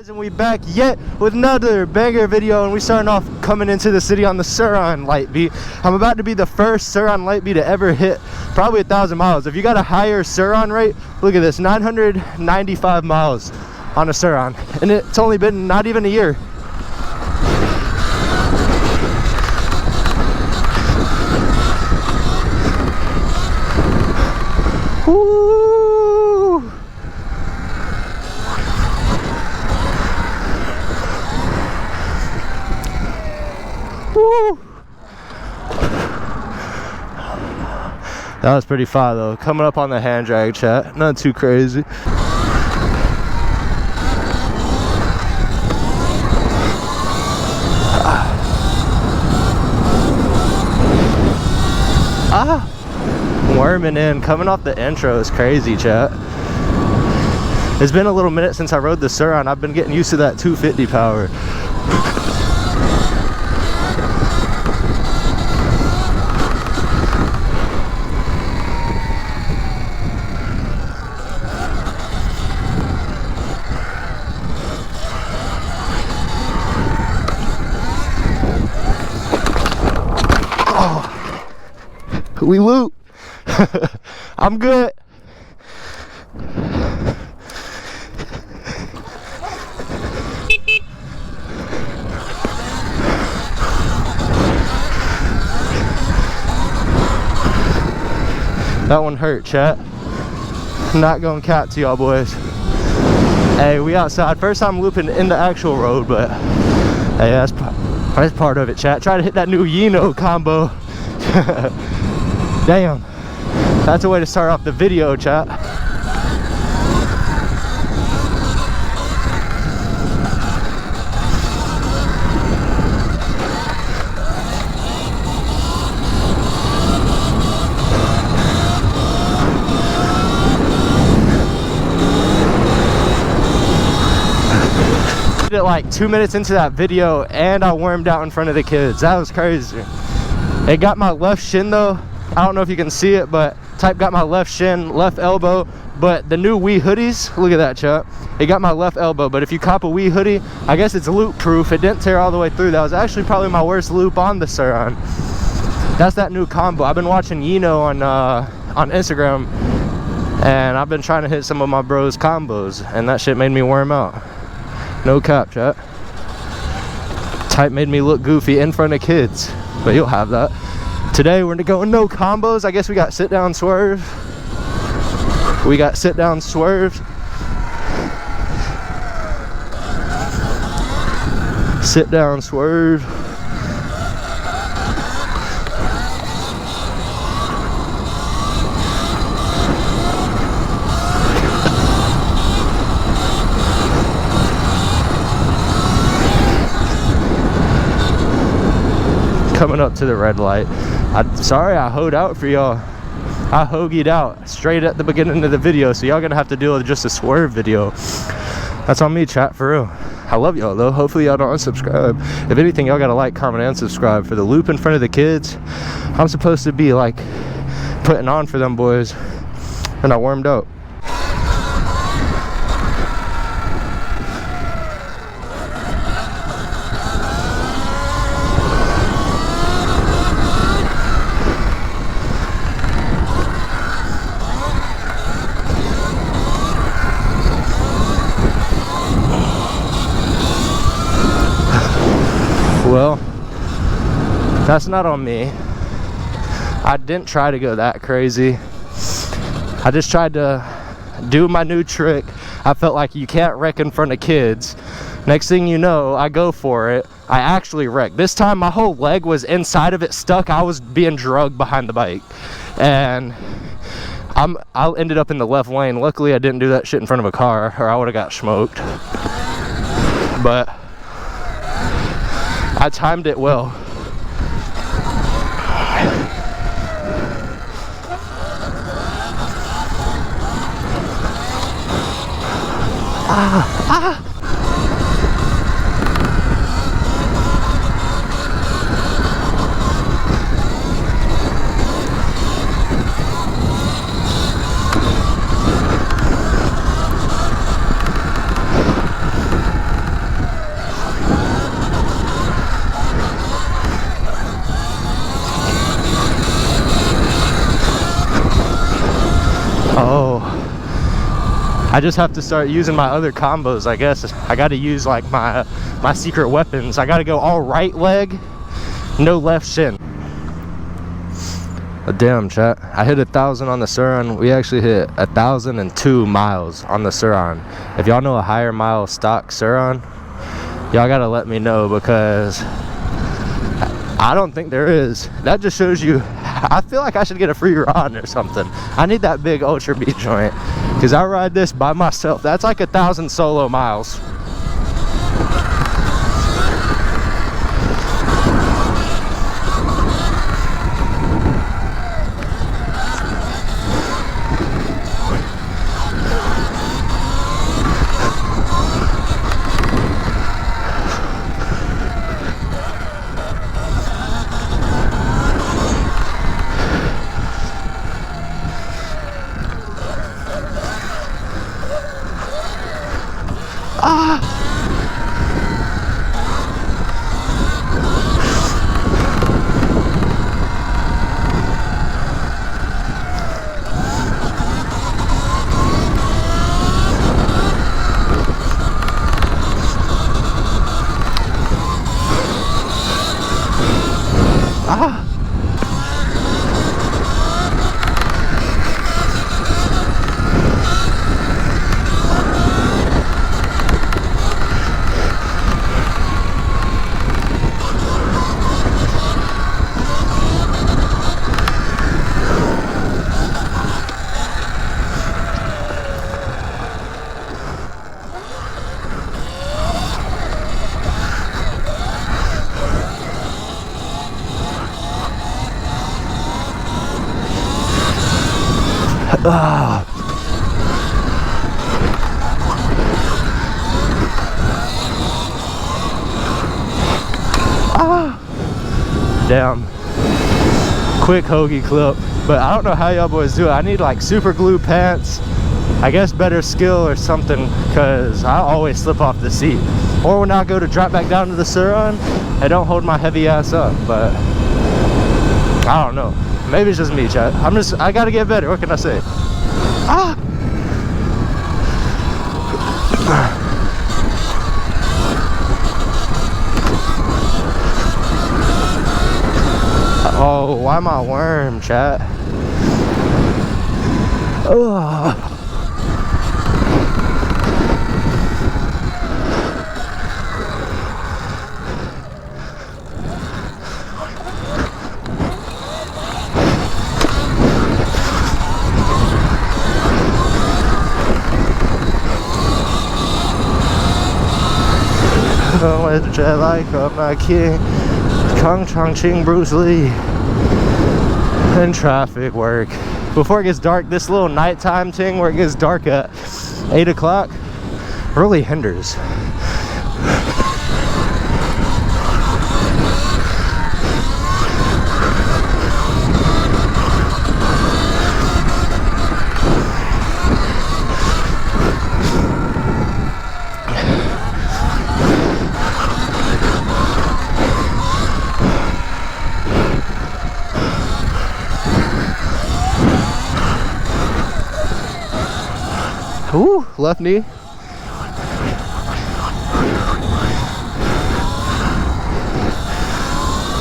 And we back yet with another banger video, and we starting off coming into the city on the Surron light beat. I'm about to be the first Surron light beat to ever hit probably 1,000 miles. If you got a higher Surron rate, look at this, 995 miles on a Surron, and it's only been not even a year. Woo! Woo! That was pretty far though. Coming up on the hand drag, chat. Not too crazy. Worming in. Coming off the intro is crazy, chat. It's been a little minute since I rode the Surron. I've been getting used to that 250 power. We loot. I'm good. That one hurt, chat. Not gonna cap to y'all boys. Hey, we outside. First time looping in the actual road, but hey, that's part of it, chat. Try to hit that new Yino combo. Damn, that's a way to start off the video, chat. Did it like 2 minutes into that video, and I wormed out in front of the kids. That was crazy. It got my left shin though. I don't know if you can see it, but type got my left shin, left elbow. But the new WE hoodies, look at that, chat. It got my left elbow, but if you cop a WE hoodie, I guess it's loop proof. It didn't tear all the way through. That was actually probably my worst loop on the Surron. That's that new combo. I've been watching Yino on Instagram, and I've been trying to hit some of my bros combos, and that shit made me worm out. No cap, chat. Type made me look goofy in front of kids, but you'll have that. Today we're gonna go no combos. I guess we got sit down swerve. We got sit down swerve. Sit down swerve. Coming up to the red light. Sorry I hoed out for y'all. I hoagied out straight at the beginning of the video, so y'all gonna have to deal with just a swerve video. That's on me, chat, for real. I love y'all though. Hopefully y'all don't unsubscribe. If anything, y'all gotta like, comment, and subscribe for the loop in front of the kids. I'm supposed to be like putting on for them boys, and I wormed out. Well, that's not on me. I didn't try to go that crazy. I just tried to do my new trick. I felt like you can't wreck in front of kids. Next thing you know, I go for it. I actually wrecked. This time my whole leg was inside of it, stuck. I was being drugged behind the bike. And I ended up in the left lane. Luckily I didn't do that shit in front of a car, or I would have got smoked. But I timed it well. I just have to start using my other combos, I guess. I got to use like my secret weapons. I got to go all right leg, no left shin. Damn, chat. I hit 1,000 on the Surron. We actually hit 1,002 miles on the Surron. If y'all know a higher mile stock Surron, y'all gotta let me know, because I don't think there is. That just shows you, I feel like I should get a free ride or something. I need that big Ultra B joint, because I ride this by myself. That's like 1,000 solo miles. Damn. Quick hoagie clip. But I don't know how y'all boys do it. I need like super glue pants, I guess better skill or something, because I always slip off the seat. Or when I go to drop back down to the Surron, I don't hold my heavy ass up. But I don't know. Maybe it's just me, chat. I gotta get better. What can I say? Oh, why am I worm, chat? Ugh. With the jet like I'm not king, Kung Chong Ching Bruce Lee. And traffic work. Before it gets dark, this little nighttime thing where it gets dark at 8 o'clock really hinders. Ooh, left knee.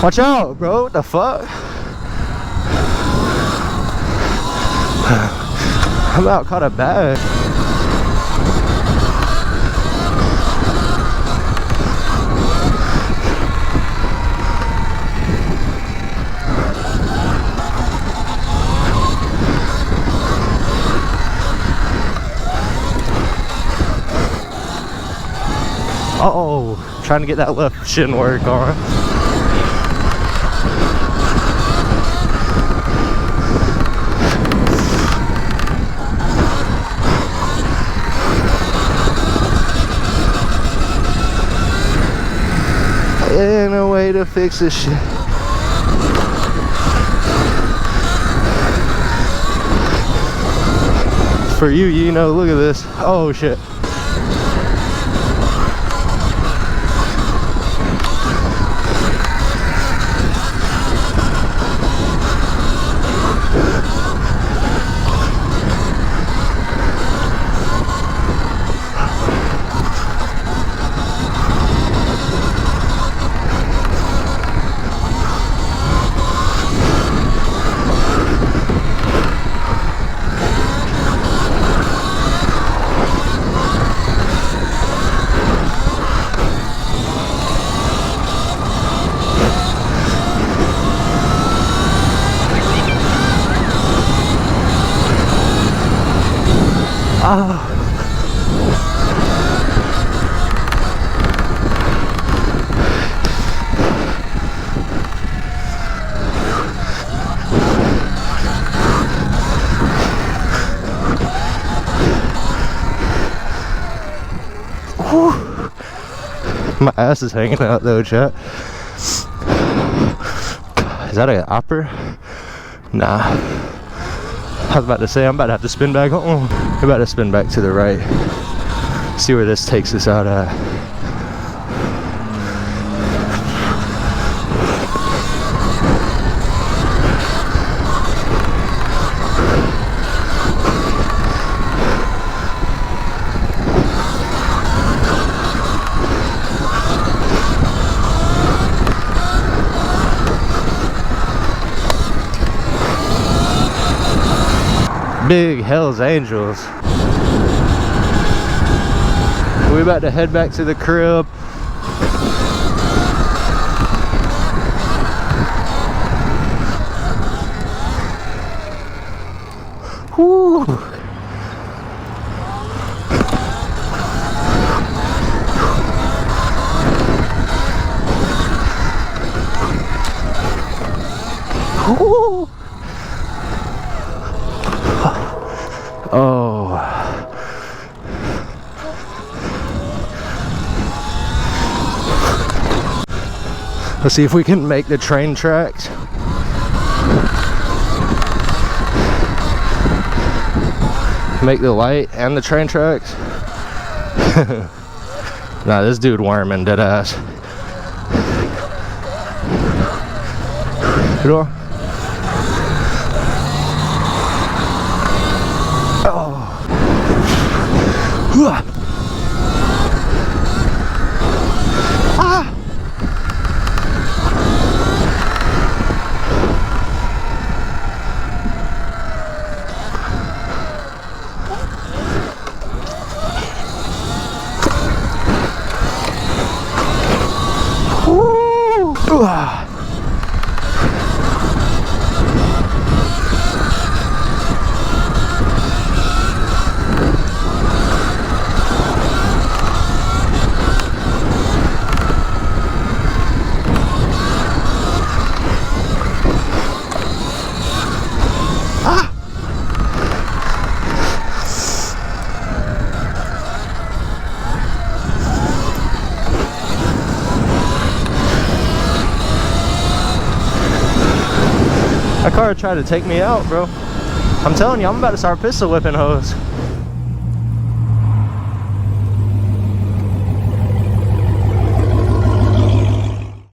Watch out, bro. What the fuck? I about caught a bag. Uh-oh, trying to get that left shin work on. Ain't no way to fix this shit. For you, you know, look at this. Oh shit. My ass is hanging out though, chat. Is that an upper? Nah. I was about to say I'm about to have to spin back home. We're about to spin back to the right. See where this takes us out at. Big Hell's Angels. We about to head back to the crib. Woo. Woo. Oh. Let's see if we can make the train tracks. Make the light and the train tracks. Nah, this dude worming dead ass. Door. Ah! That car tried to take me out, bro. I'm telling you, I'm about to start pistol whipping hoes.